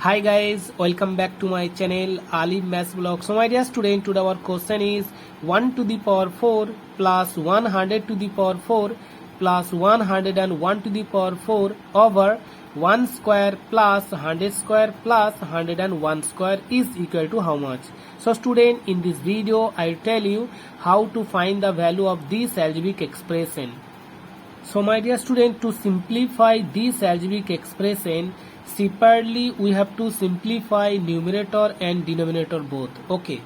Hi guys, welcome back to my channel Ali Maths Vlog. So my dear student, today our question is 1 to the power 4 plus 100 to the power 4 plus 101 to the power 4 over 1 square plus 100 square plus 101 square is equal to how much? So student, in this video I will tell you how to find the value of this algebraic expression. So my dear student, to simplify this algebraic expression, separately we have to simplify numerator and denominator both. Okay.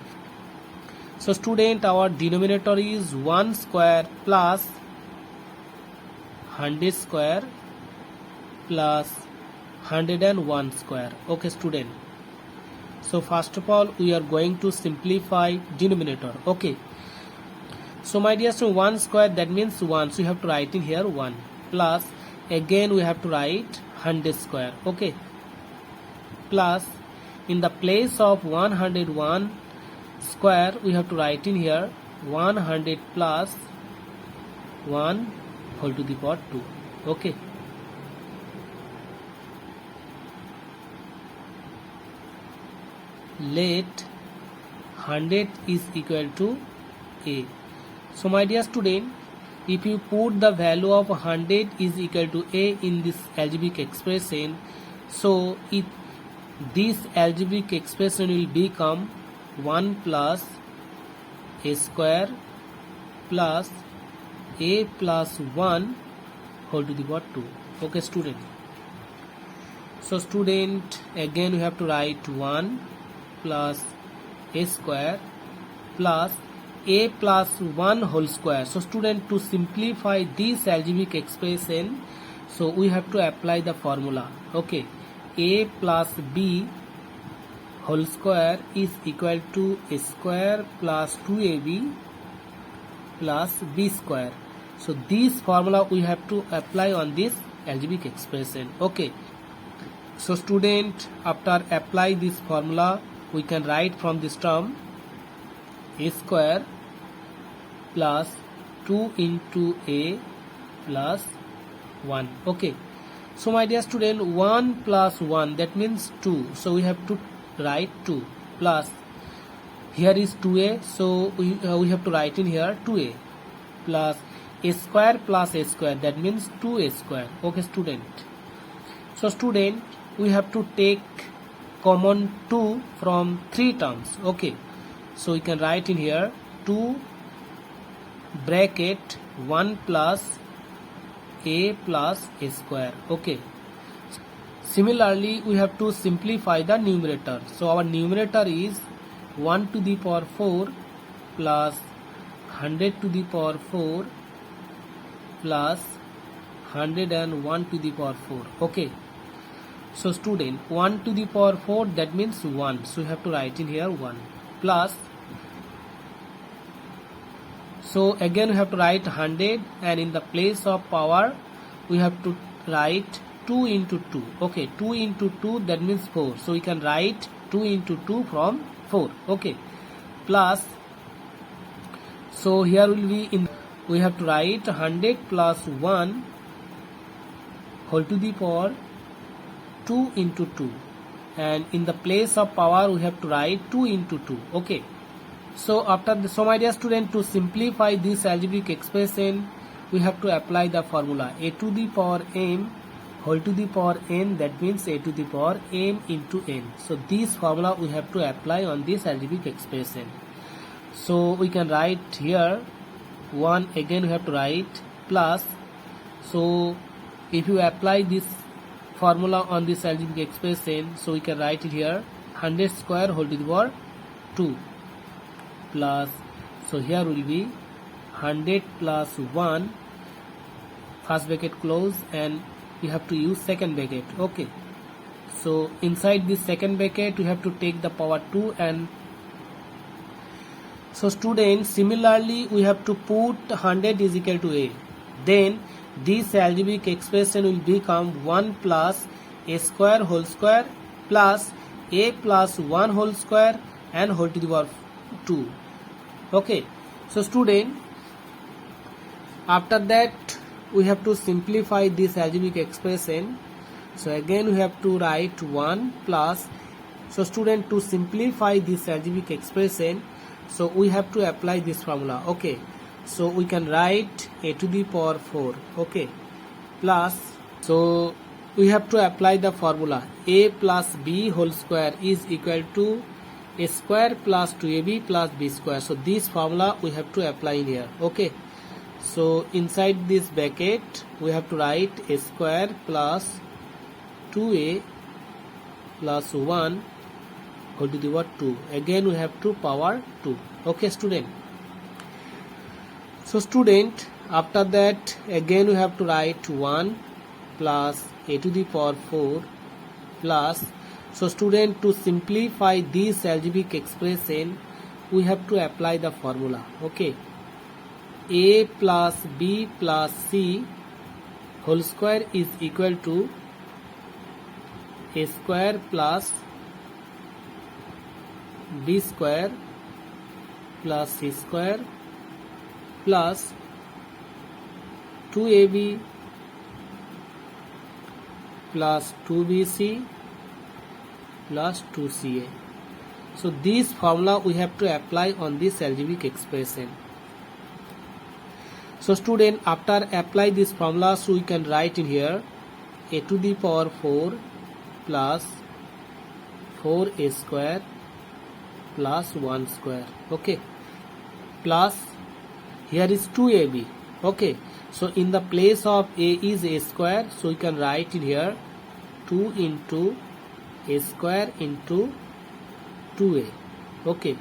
So student, our denominator is 1 square plus 100 square plus 101 square. Okay student. So first of all we are going to simplify denominator. Okay. So my dear student, 1 square, that means 1, so you have to write in here 1 plus again we have to write 100 square. Okay, plus in the place of 101 square we have to write in here 100 plus 1 whole to the power 2. Okay, let 100 is equal to a. So my dear student, if you put the value of 100 is equal to a in this algebraic expression, so this algebraic expression will become 1 plus a square plus a plus 1 whole to the power 2. Okay student. So student, again we have to write 1 plus a square plus a plus 1 whole square. So student, to simplify this algebraic expression, so we have to apply the formula. Okay, a plus b whole square is equal to a square plus 2ab plus b square. So this formula we have to apply on this algebraic expression. Okay, so student, after apply this formula we can write from this term a square plus 2 into a plus 1. Okay, so my dear student, 1 plus 1, that means 2, so we have to write 2 plus here is 2a, so we have to write in here 2a plus a square plus a square, that means 2a square. Okay student, so student, we have to take common 2 from 3 terms. Okay, so we can write in here 2 bracket 1 plus a plus a square. Okay, similarly we have to simplify the numerator. So our numerator is 1 to the power 4 plus 100 to the power 4 plus 101 to the power 4. Okay, so student, 1 to the power 4, that means 1, so you have to write in here 1 plus, so again we have to write 100 and in the place of power we have to write 2 into 2. Okay, 2 into 2, that means 4, so we can write 2 into 2 from 4. Okay, plus, so here will be we have to write 100 plus 1 whole to the power 2 into 2, and in the place of power we have to write 2 into 2. Okay, so after this, so my dear student, to simplify this algebraic expression we have to apply the formula a to the power m whole to the power n, that means a to the power m into n. So this formula we have to apply on this algebraic expression. So we can write here 1, again we have to write plus, so if you apply this formula on this algebraic expression, so we can write it here 100 square whole to the power 2 plus, so here will be 100 plus 1, first bracket close, and we have to use second bracket. Okay, so inside this second bracket we have to take the power 2, and so students, similarly we have to put 100 is equal to a, then this algebraic expression will become 1 plus a square whole square plus a plus 1 whole square and whole to the power 2. Okay, so student, after that we have to simplify this algebraic expression. So again we have to write 1 plus. So student, to simplify this algebraic expression, so we have to apply this formula. Okay, so we can write a to the power 4, okay, plus, so we have to apply the formula a plus b whole square is equal to a square plus 2ab plus b square. So this formula we have to apply in here. Okay, so inside this bracket we have to write a square plus 2a plus 1 whole to the power 2. Again we have to power 2. Okay student. So student, after that again we have to write 1 plus a to the power 4 plus. So student, to simplify this algebraic expression we have to apply the formula. Okay, a plus b plus c whole square is equal to a square plus b square plus c square plus 2ab plus 2bc plus 2ca. So this formula we have to apply on this algebraic expression. So student, after apply this formula, so we can write in here a to the power 4 plus 4a square plus 1 square. Okay, plus here is 2ab. Okay, so in the place of a is a square, so we can write in here 2 into a square into 2a. Okay,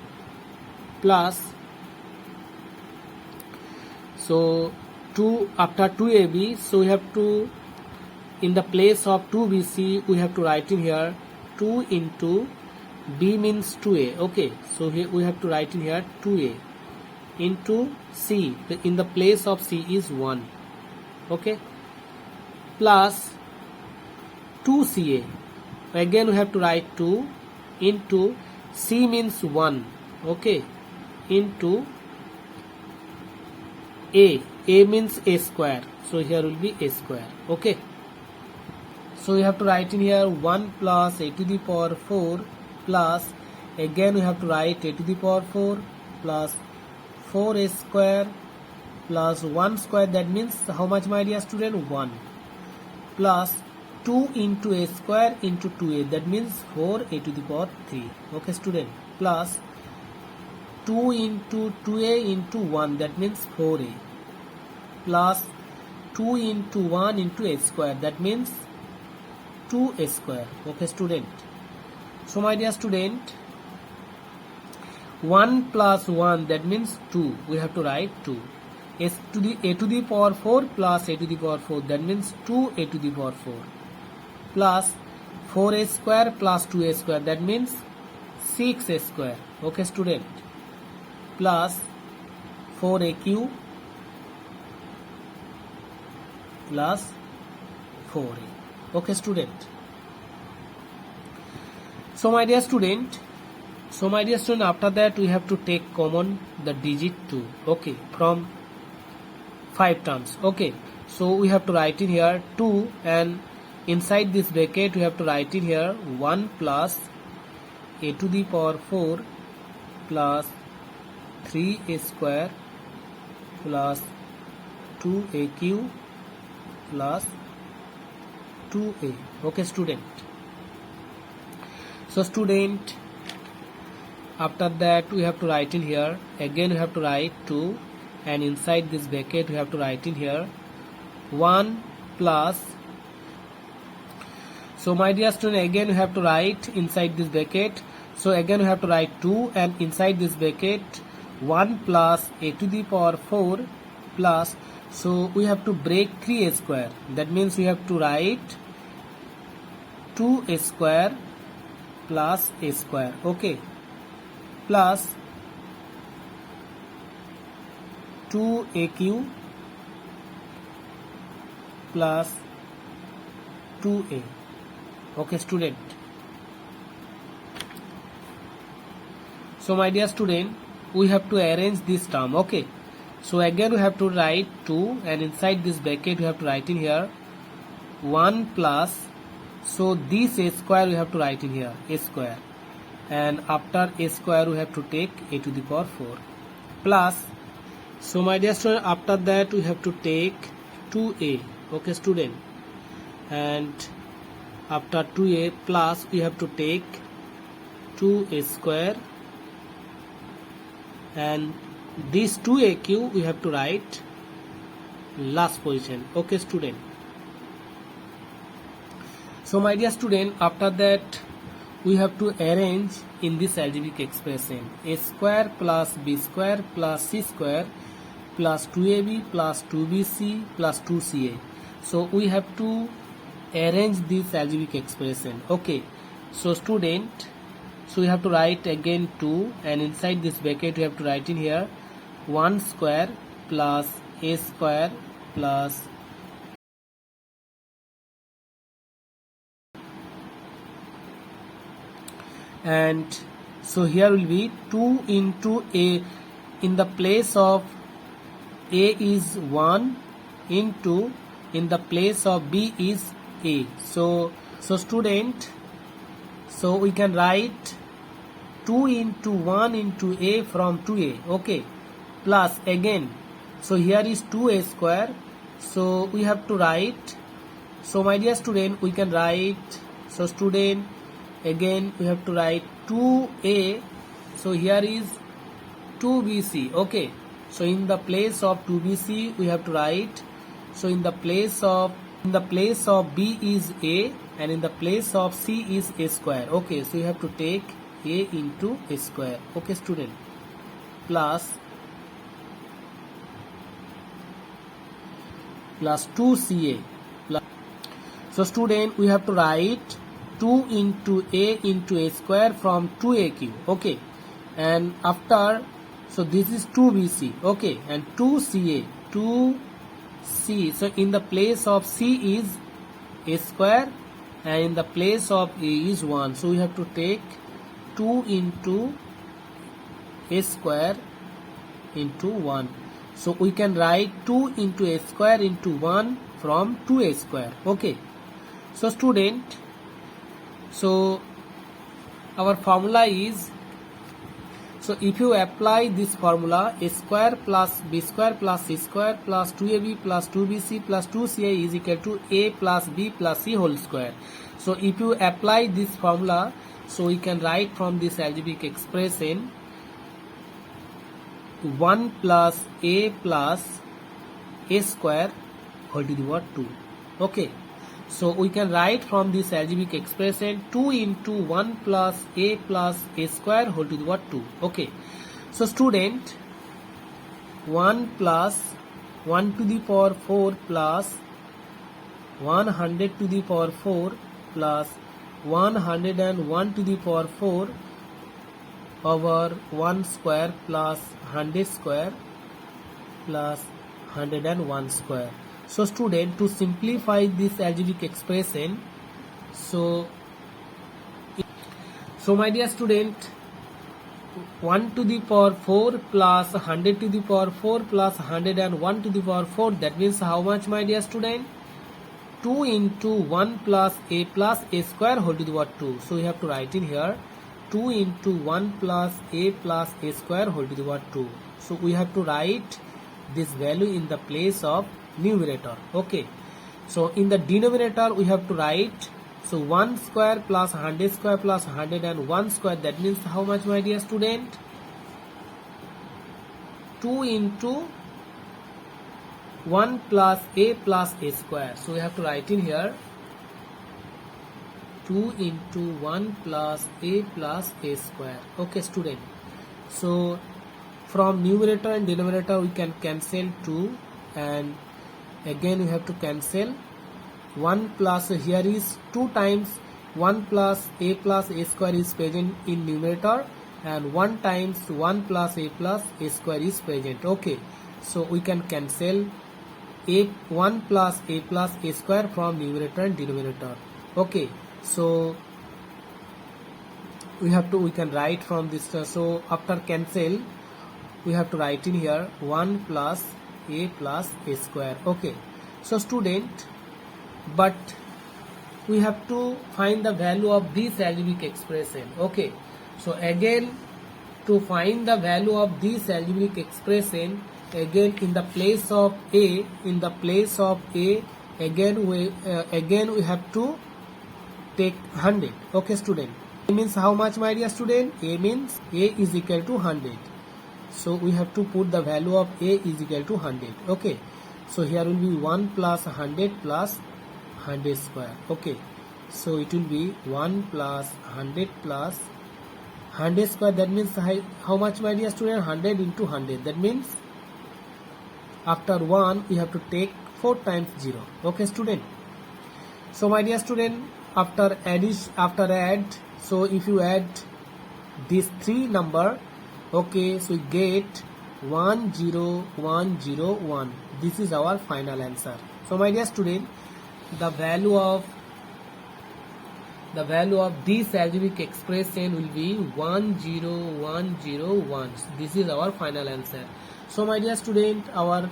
plus, so 2 after 2ab, so we have to, in the place of 2bc we have to write in here 2 into b means 2a. Okay, so here we have to write in here 2a into c, in the place of c is 1. Okay, plus 2ca. Again we have to write 2 into c means 1. Okay, into a means a square, so here will be a square. Okay, so we have to write in here 1 plus a to the power 4 plus, again we have to write a to the power 4 plus 4a square plus 1 square, that means how much, my dear student? 1, plus 2 into a square into 2a, that means 4a to the power 3. Okay student, plus 2 into 2a into 1, that means 4a, plus 2 into 1 into a square, that means 2a square. Okay student, so my dear student, 1 plus 1, that means 2, we have to write 2. A to the power 4 plus a to the power 4, that means 2a to the power 4, plus 4a square plus 2a square, that means 6a square. Okay student, plus 4a cube plus 4a. Okay student, so my dear student, after that we have to take common the digit 2. Okay, from 5 terms. Okay, so we have to write in here 2, and inside this bracket we have to write in here 1 plus a to the power 4 plus 3a square plus 2a cube plus 2a. Okay student, so student, after that we have to write in here, again we have to write 2, and inside this bracket we have to write in here 1 plus, so my dear student, again we have to write inside this bracket, so again we have to write 2, and inside this bracket 1 plus a to the power 4 plus, so we have to break 3a square, that means we have to write 2a square plus a square. Okay, plus 2a cube plus 2a. Okay student, so my dear student, we have to arrange this term. Okay, so again we have to write 2, and inside this bracket we have to write in here 1 plus So this a square we have to write in here, a square, and after a square we have to take a to the power 4 plus. So my dear student, after that we have to take 2a, okay student, and after 2a plus we have to take 2a square, and this 2a cube we have to write last position, okay student. So my dear student, after that we have to arrange in this algebraic expression a square plus b square plus c square plus 2ab plus 2bc plus 2ca. So we have to arrange this algebraic expression, okay. So student, so we have to write again 2, and inside this bracket we have to write in here 1 square plus a square plus and so here will be 2 into a, in the place of a is 1 into, in the place of b is a. So student, so we can write 2 into 1 into a from 2a, okay, plus again, so here is 2a square, so we have to write, so my dear student, we can write, so student, again we have to write 2a, so here is 2bc, okay. So in the place of 2bc we have to write, so in the place of b is a, and in the place of c is a square, okay. So you have to take a into a square, okay student, plus 2ca plus. So student, we have to write 2 into a square from 2a cube, okay, and after, so this is 2bc, okay, and 2ca, 2c, so in the place of c is a square and in the place of a is 1, so we have to take 2 into a square into 1. So we can write 2 into a square into 1 from 2a square, okay. So student, so our formula is, so if you apply this formula, a square plus b square plus c square plus 2ab plus 2bc plus 2ca is equal to a plus b plus c whole square. So if you apply this formula, so we can write from this algebraic expression 1 plus a square whole to the power 2, okay. So we can write from this algebraic expression 2 into 1 plus a square whole to the power 2, okay. So student, 1 plus 1 to the power 4 plus 100 to the power 4 plus 101 to the power 4 over 1 square plus 100 square plus 101 square. So student, to simplify this algebraic expression, so my dear student, 1 to the power 4 plus 100 to the power 4 plus 101 to the power 4, that means how much, my dear student? 2 into 1 plus a square whole to the power 2. So we have to write in here 2 into 1 plus a square whole to the power 2. So we have to write this value in the place of numerator, okay. So in the denominator we have to write, so 1 square plus 100 square plus 101 square, that means how much, my dear student? 2 into 1 plus a square. So we have to write in here 2 into 1 plus a square, okay student. So from numerator and denominator we can cancel 2, and again we have to cancel 1 plus, here is 2 times 1 plus a square is present in numerator, and 1 times 1 plus a square is present, okay. So we can cancel 1 plus a square from numerator and denominator, okay. So we can write from this, so after cancel we have to write in here 1 plus a square, okay. So student, but we have to find the value of this algebraic expression. Okay, so again to find the value of this algebraic expression, again in the place of a, again we have to take 100. Okay student, a means how much, my dear student? A means a is equal to 100, so we have to put the value of a is equal to 100. Okay, so here will be 1 plus 100 plus 100 square. Okay, so it will be 1 plus 100 plus 100 square. That means how much, my dear student? 100 into 100. That means after 1 we have to take 4 times 0. Okay student, so my dear student, after add, so if you add these 3 number, okay, so we get 10101. This is our final answer. So my dear student, the value of this algebraic expression will be 10101. This is our final answer. So my dear student, our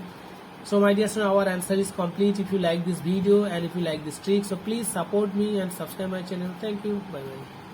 answer is complete. If you like this video and if you like this trick, so please support me and subscribe my channel. Thank you. Bye bye.